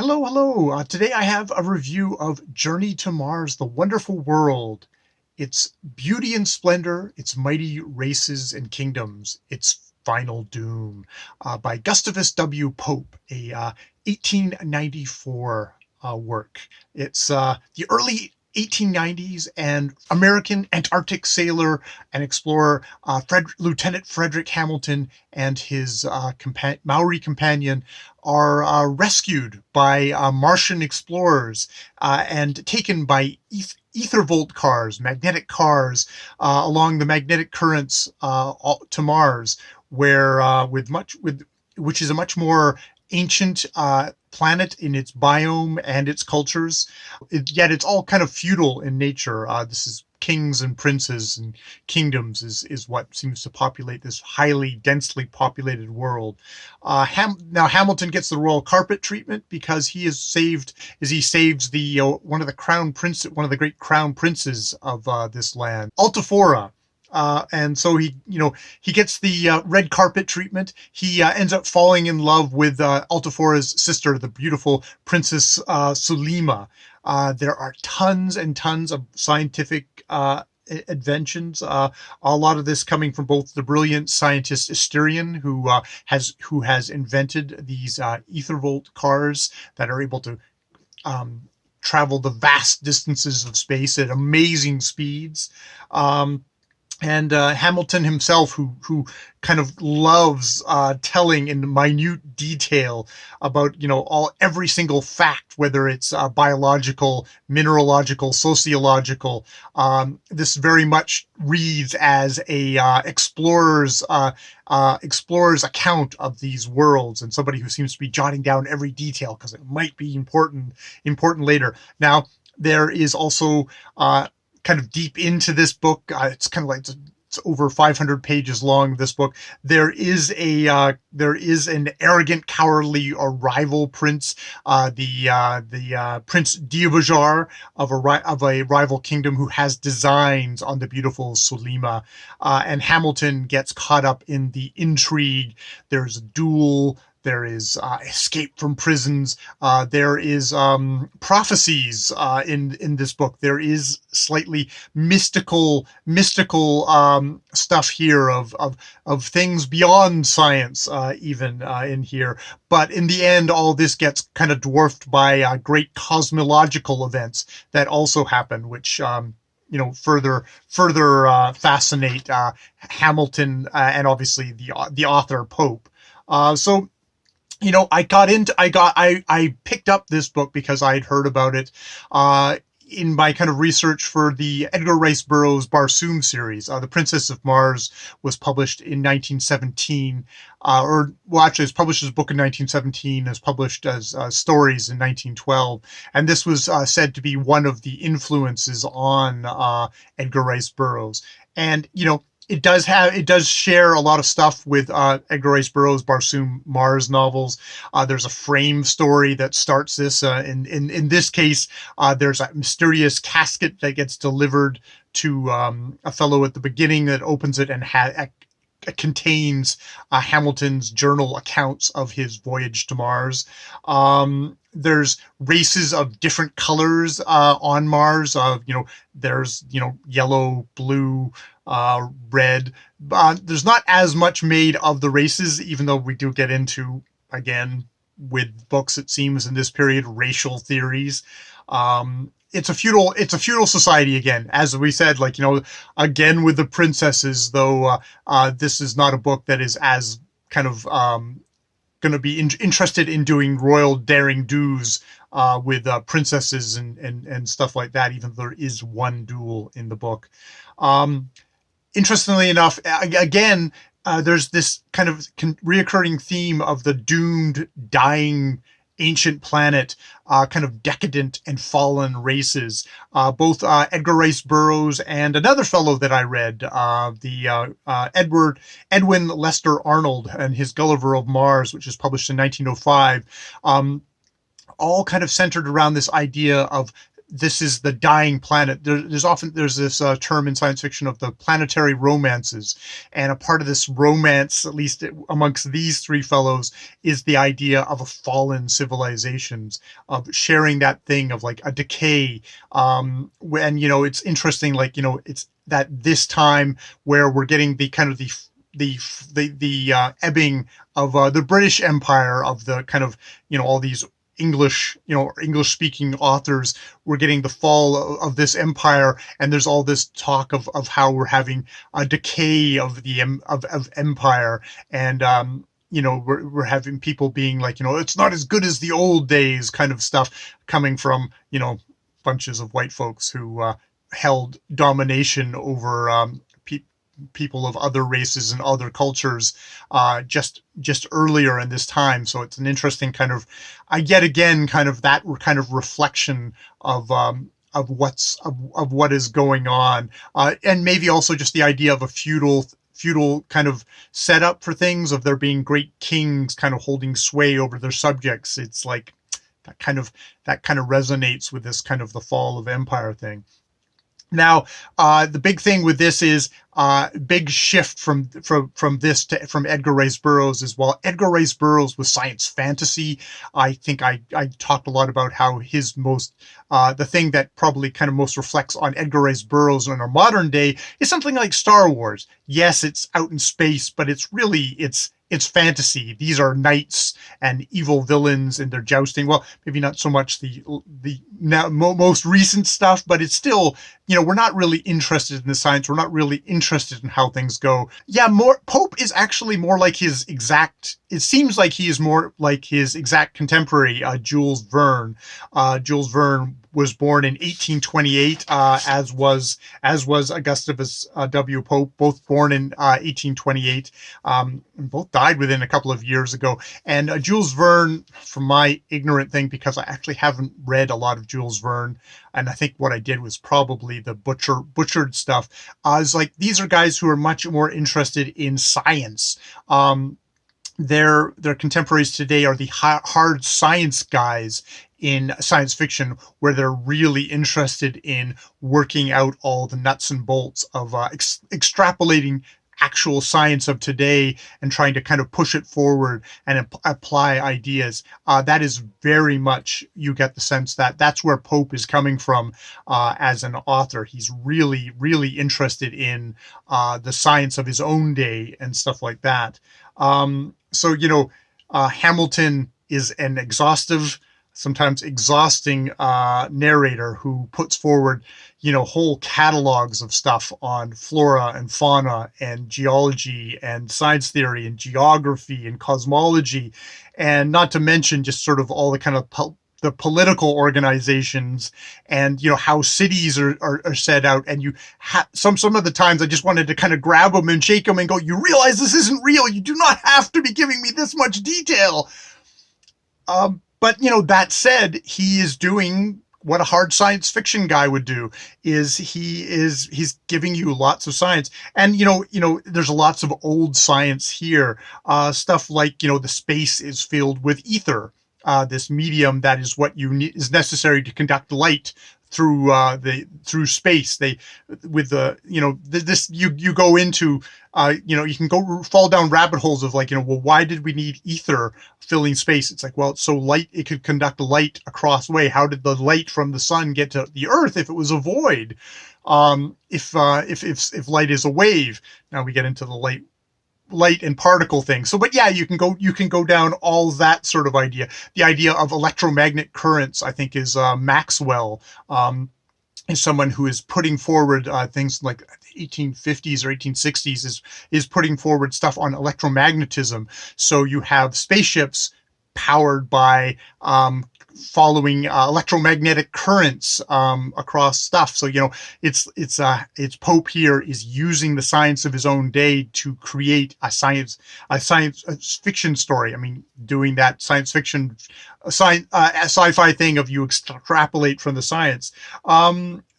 Hello, hello. Today I have a review of Journey to Mars, The Wonderful World. Its beauty and splendor, its mighty races and kingdoms, its final doom, by Gustavus W. Pope, a 1894 work. It's the early 1890s, and American Antarctic sailor and explorer Lieutenant Frederick Hamilton and his Maori companion are rescued by Martian explorers and taken by ethervolt cars, magnetic cars, along the magnetic currents to Mars, where which is a much more ancient planet in its biome and its cultures. Yet it's all kind of feudal in nature. This is kings and princes and kingdoms is what seems to populate this highly densely populated world. Now Hamilton gets the royal carpet treatment because he saves the one of the great crown princes of this land, Altafora. And so he gets the red carpet treatment. He ends up falling in love with Altafora's sister, the beautiful Princess Sulima. There are tons and tons of scientific inventions. A lot of this coming from both the brilliant scientist Asterion, who has invented these ethervolt cars that are able to travel the vast distances of space at amazing speeds. And Hamilton himself, who kind of loves telling in minute detail about every single fact, whether it's biological, mineralogical, sociological. This very much reads as a explorer's account of these worlds, and somebody who seems to be jotting down every detail because it might be important later. Now there is also kind of deep into this book. It's kind of like it's over 500 pages long. This book, there is an arrogant, cowardly or rival prince, the Prince Diobajar of a rival kingdom, who has designs on the beautiful Sulima, and Hamilton gets caught up in the intrigue. There's a duel. There is escape from prisons. There is prophecies in this book. There is slightly mystical stuff here of things beyond science, even in here. But in the end, all this gets kind of dwarfed by great cosmological events that also happen, which further fascinate Hamilton and obviously the author Pope. So. I picked up this book because I had heard about it in my kind of research for the Edgard Rice Burroughs Barsoom series. The Princess of Mars was published in 1917, actually it was published as a book in 1917, as published as stories in 1912. And this was said to be one of the influences on Edgard Rice Burroughs. And, it does share a lot of stuff with Edgar Rice Burroughs' Barsoom Mars novels. There's a frame story that starts this. In this case, there's a mysterious casket that gets delivered to a fellow at the beginning that opens it and contains Hamilton's journal accounts of his voyage to Mars. There's races of different colors on Mars. There's yellow, blue, red. There's not as much made of the races, even though we do get into, again, with books, it seems, in this period, racial theories. It's a feudal society again, as we said, again with the princesses, though this is not a book that is as kind of going to be interested in doing royal daring do's with princesses and stuff like that, even though there is one duel in the book. Interestingly enough, again, there's this kind of reoccurring theme of the doomed, dying ancient planet, kind of decadent and fallen races. Both Edgar Rice Burroughs and another fellow that I read, Edwin Lester Arnold, and his Gulliver of Mars, which is published in 1905, all kind of centered around this idea of this is the dying planet. There's this term in science fiction of the planetary romances, and a part of this romance, at least amongst these three fellows, is the idea of a fallen civilizations, of sharing that thing of like a decay. When it's interesting, like it's that this time where we're getting the kind of the ebbing of the British Empire, of the kind of all these English speaking authors. We're getting the fall of this empire, and there's all this talk of how we're having a decay of the of empire, and we're having people being like, it's not as good as the old days, kind of stuff, coming from bunches of white folks who held domination over people of other races and other cultures just earlier in this time. So it's an interesting kind of, yet again, kind of that kind of reflection of what is going on, and maybe also just the idea of a feudal kind of setup for things, of there being great kings kind of holding sway over their subjects. It's like that kind of resonates with this kind of the fall of empire thing. Now, the big thing with this is big shift from this to from Edgar Rice Burroughs as well. Edgar Rice Burroughs was science fantasy. I think I talked a lot about how his most the thing that probably kind of most reflects on Edgar Rice Burroughs in our modern day is something like Star Wars. Yes, it's out in space, but it's really it's fantasy. These are knights and evil villains, and they're jousting. Well, maybe not so much the most recent stuff, but it's still, we're not really interested in the science. We're not really interested in how things go. Yeah, Pope is actually more like his exact. It seems like he is more like his exact contemporary, Jules Verne. Jules Verne was born in 1828, as was Gustavus W. Pope, both born in 1828. Both died within a couple of years ago. And Jules Verne, from my ignorant thing, because I actually haven't read a lot of Jules Verne, and I think what I did was probably the butchered stuff, is like, these are guys who are much more interested in science. Their contemporaries today are the hard science guys in science fiction, where they're really interested in working out all the nuts and bolts of extrapolating actual science of today and trying to kind of push it forward and apply ideas. That is very much, you get the sense that that's where Pope is coming from as an author. He's really, really interested in the science of his own day and stuff like that. So Hamilton is an exhaustive, sometimes exhausting narrator who puts forward, whole catalogs of stuff on flora and fauna and geology and science theory and geography and cosmology, and not to mention just sort of all the kind of the political organizations, and how cities are set out. And you some of the times I just wanted to kind of grab them and shake them and go, you realize this isn't real. You do not have to be giving me this much detail. But that said, he is doing what a hard science fiction guy would do. He's giving you lots of science, and there's lots of old science here. Stuff like the space is filled with ether, this medium that is what is necessary to conduct light through space. They with the this you go into you can go fall down rabbit holes of like, well, why did we need ether filling space? It's like, well, it's so light, it could conduct light across way. How did the light from the sun get to the earth if it was a void? If light is a wave? Now we get into the light and particle thing. So, but yeah, you can go down all that sort of idea. The idea of electromagnetic currents, I think, is Maxwell, is someone who is putting forward things like 1850s or 1860s is putting forward stuff on electromagnetism. So you have spaceships powered by following electromagnetic currents across stuff. So it's Pope here is using the science of his own day to create a science fiction story. I mean, doing that science fiction sci-fi thing of you extrapolate from the science.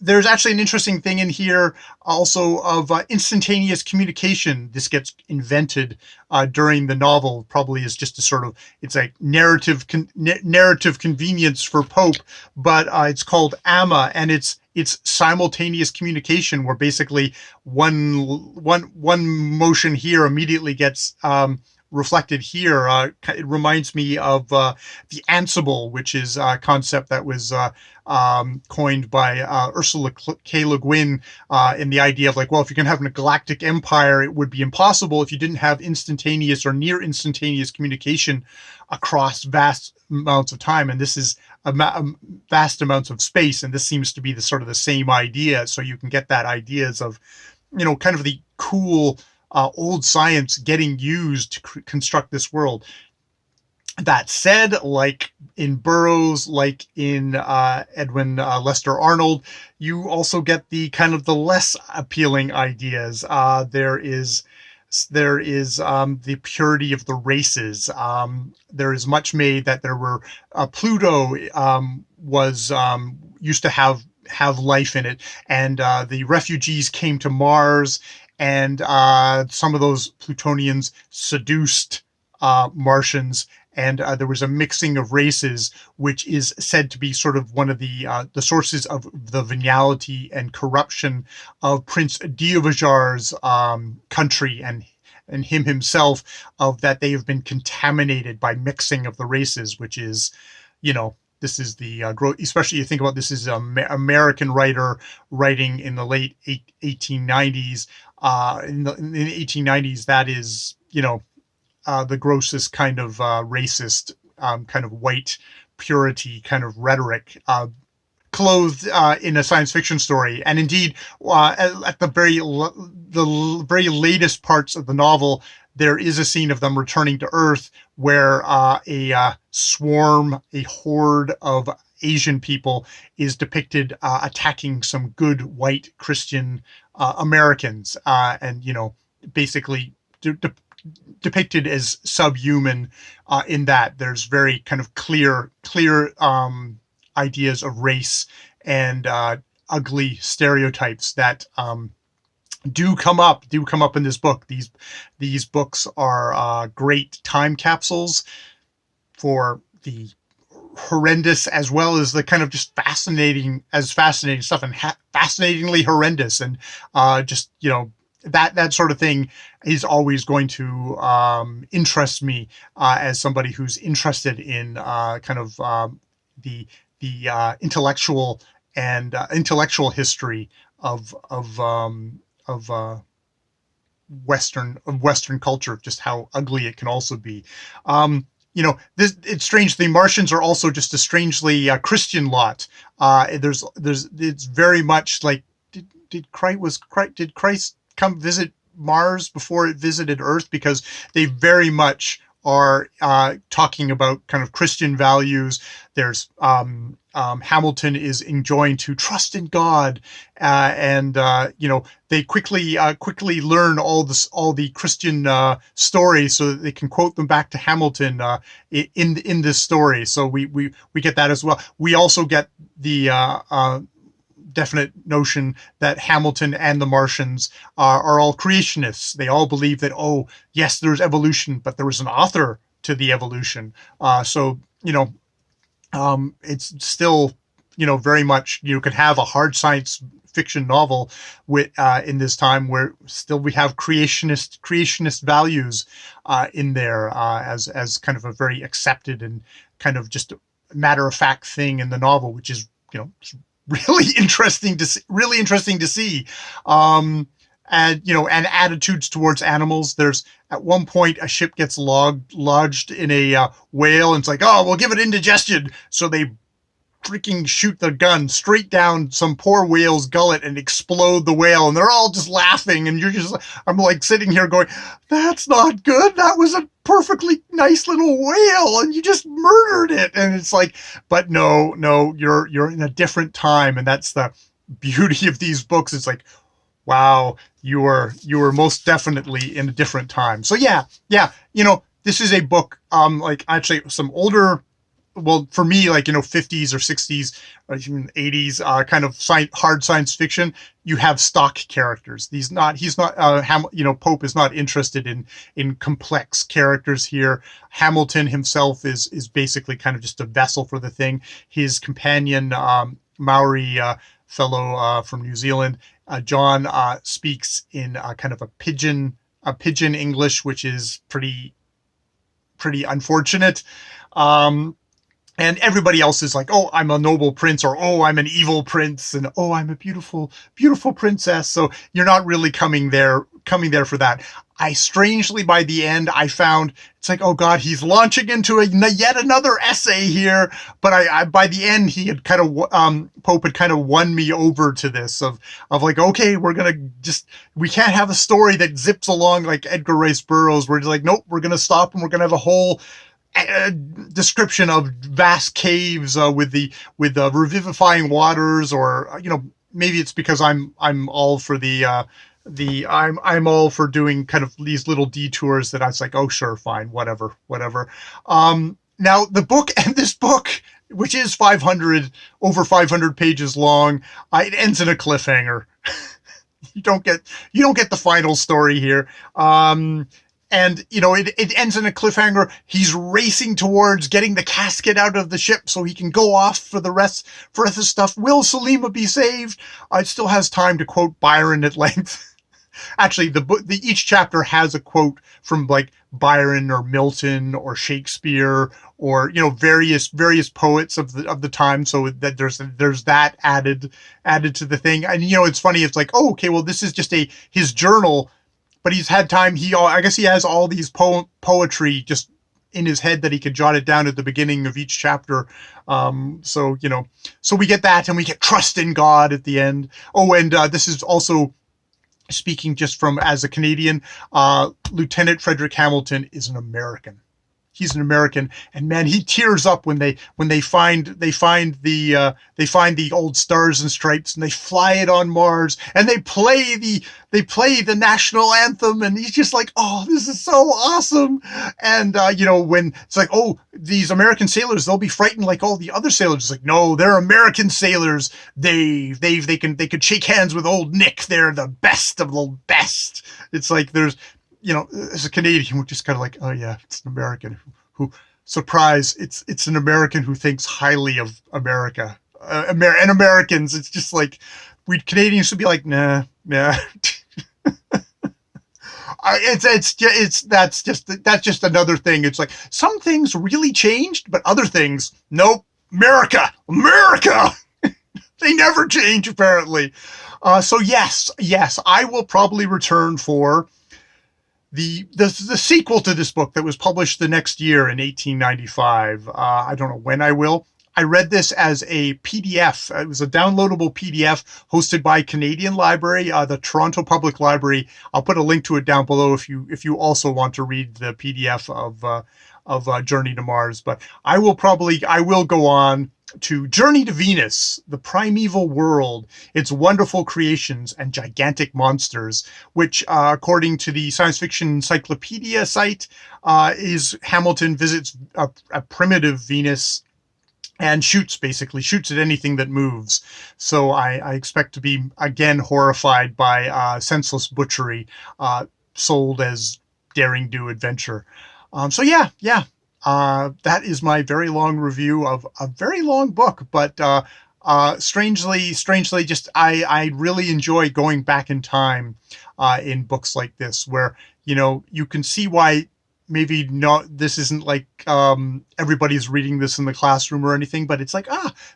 there's actually an interesting thing in here also of instantaneous communication. This gets invented during the novel, probably is just a sort of, it's like narrative convenience for Pope, but it's called AMA, and it's simultaneous communication, where basically one motion here immediately gets reflected here. It reminds me of the Ansible, which is a concept that was coined by Ursula K. Le Guin, in the idea of like, well, if you're going to have a galactic empire, it would be impossible if you didn't have instantaneous or near instantaneous communication across vast amounts of time. And this is vast amounts of space. And this seems to be the sort of the same idea. So you can get that ideas of, kind of the cool old science getting used to construct this world. That said, like in Burroughs, like in Edwin Lester Arnold, you also get the kind of the less appealing ideas. There is the purity of the races. There is much made that there were Pluto was used to have life in it, and the refugees came to Mars, and some of those Plutonians seduced Martians, and there was a mixing of races, which is said to be sort of one of the sources of the venality and corruption of Prince Diovajar's country and him himself, of that they have been contaminated by mixing of the races, which is, this is the especially you think about this is an American writer writing in the late 1890s. In the 1890s, that is, the grossest kind of racist, kind of white purity kind of rhetoric, clothed in a science fiction story. And indeed, at the very latest parts of the novel, there is a scene of them returning to Earth where a horde of Asian people is depicted attacking some good white Christian Americans, and basically depicted as subhuman. In that there's very kind of clear ideas of race and ugly stereotypes that do come up in this book. These books are great time capsules for the horrendous as well as the kind of just fascinating stuff, and fascinatingly horrendous, and that sort of thing is always going to interest me as somebody who's interested in kind of the intellectual history of Western culture, just how ugly it can also be. It's strange. The Martians are also just a strangely Christian lot. It's very much like, did Christ come visit Mars before it visited Earth? Because they very much are talking about kind of Christian values. There's Hamilton is enjoined to trust in God, and they quickly learn all the Christian stories so that they can quote them back to Hamilton in this story. So we get that as well. We also get the definite notion that Hamilton and the Martians are all creationists. They all believe that, oh yes, there's evolution, but there was an author to the evolution. It's still, very much, you could have a hard science fiction novel with in this time where still we have creationist values in there as kind of a very accepted and kind of just matter of fact thing in the novel, which is really interesting to see. And attitudes towards animals. There's at one point a ship gets lodged in a whale, and it's like, oh, we'll give it indigestion. So they freaking shoot the gun straight down some poor whale's gullet and explode the whale, and they're all just laughing, and I'm like sitting here going, that's not good. That was a perfectly nice little whale, and you just murdered it. And it's like, but no, you're in a different time, and that's the beauty of these books. It's like, wow, you were most definitely in a different time. So yeah, this is a book, like actually some older well, for me, like, 50s or 60s or even 80s, kind of hard science fiction, you have stock characters. He's not, Pope is not interested in complex characters here. Hamilton himself is basically kind of just a vessel for the thing. His companion, Maori, fellow from New Zealand, John, speaks in kind of a pidgin English, which is pretty unfortunate. And everybody else is like, oh, I'm a noble prince, or oh, I'm an evil prince, and oh, I'm a beautiful, beautiful princess. So you're not really coming there for that. Strangely, by the end, I found it's like, oh God, he's launching into yet another essay here. But I by the end, he had kind of, Pope had kind of won me over to this of like, okay, we can't have a story that zips along like Edgar Rice Burroughs. We're just like, nope, we're going to stop and we're going to have a whole description of vast caves with the revivifying waters, or maybe it's because I'm all for I'm all for doing kind of these little detours that I was like, oh sure, fine, whatever. Now this book, which is over 500 pages long, it ends in a cliffhanger. You don't get the final story here. And, it ends in a cliffhanger. He's racing towards getting the casket out of the ship so he can go off for the rest of the stuff. Will Selima be saved? It still has time to quote Byron at length. Actually, each chapter has a quote from like Byron or Milton or Shakespeare or, various poets of the time. So that there's that added to the thing. And, it's funny. It's like, oh, okay, well, this is just his journal. But he's had time. I guess he has all these poetry just in his head that he could jot it down at the beginning of each chapter. So we get that, and we get trust in God at the end. Oh, and this is also speaking just from as a Canadian. Lieutenant Frederick Hamilton is an American. He's an American, and man, he tears up when they find the old Stars and Stripes, and they fly it on Mars, and they play the national anthem, and he's just like, oh, this is so awesome. And when it's like, oh, these American sailors, they'll be frightened like all the other sailors. It's like, no, they're American sailors. They could shake hands with old Nick. They're the best of the best. It's like there's, as a Canadian, we're just kind of like, oh yeah, it's an American who surprise, it's an American who thinks highly of America, and Americans. It's just like we Canadians should be like, nah. That's just another thing. It's like some things really changed, but other things, nope. America, they never change apparently. So yes, I will probably return for the sequel to this book that was published the next year in 1895. I don't know when I will. I read this as a PDF. It was a downloadable PDF hosted by Canadian Library, the Toronto Public Library. I'll put a link to it down below if you also want to read the PDF of Journey to Mars. But I will go on to Journey to Venus, the Primeval World, its wonderful creations and gigantic monsters, which, according to the Science Fiction Encyclopedia site, is Hamilton visits a primitive Venus and shoots at anything that moves. So I expect to be, again, horrified by senseless butchery sold as daring do adventure. So yeah. That is my very long review of a very long book, but strangely, just I really enjoy going back in time in books like this, where you can see why maybe this isn't like everybody's reading this in the classroom or anything, but it's like,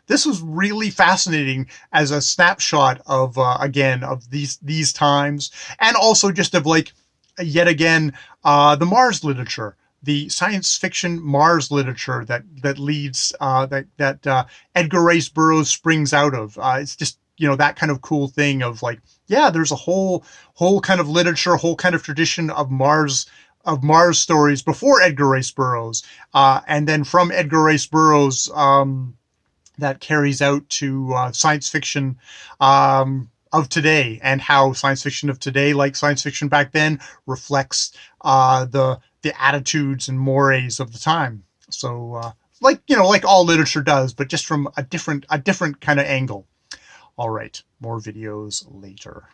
this was really fascinating as a snapshot of again of these times, and also just of like yet again the Mars literature. The science fiction Mars literature that leads that Edgar Rice Burroughs springs out of. It's just that kind of cool thing of like, yeah, there's a whole kind of literature, whole kind of tradition of Mars stories before Edgar Rice Burroughs, and then from Edgar Rice Burroughs that carries out to science fiction of today, and how science fiction of today, like science fiction back then, reflects the attitudes and mores of the time. So like, you know, like all literature does, but just from a different kind of angle. All right, more videos later.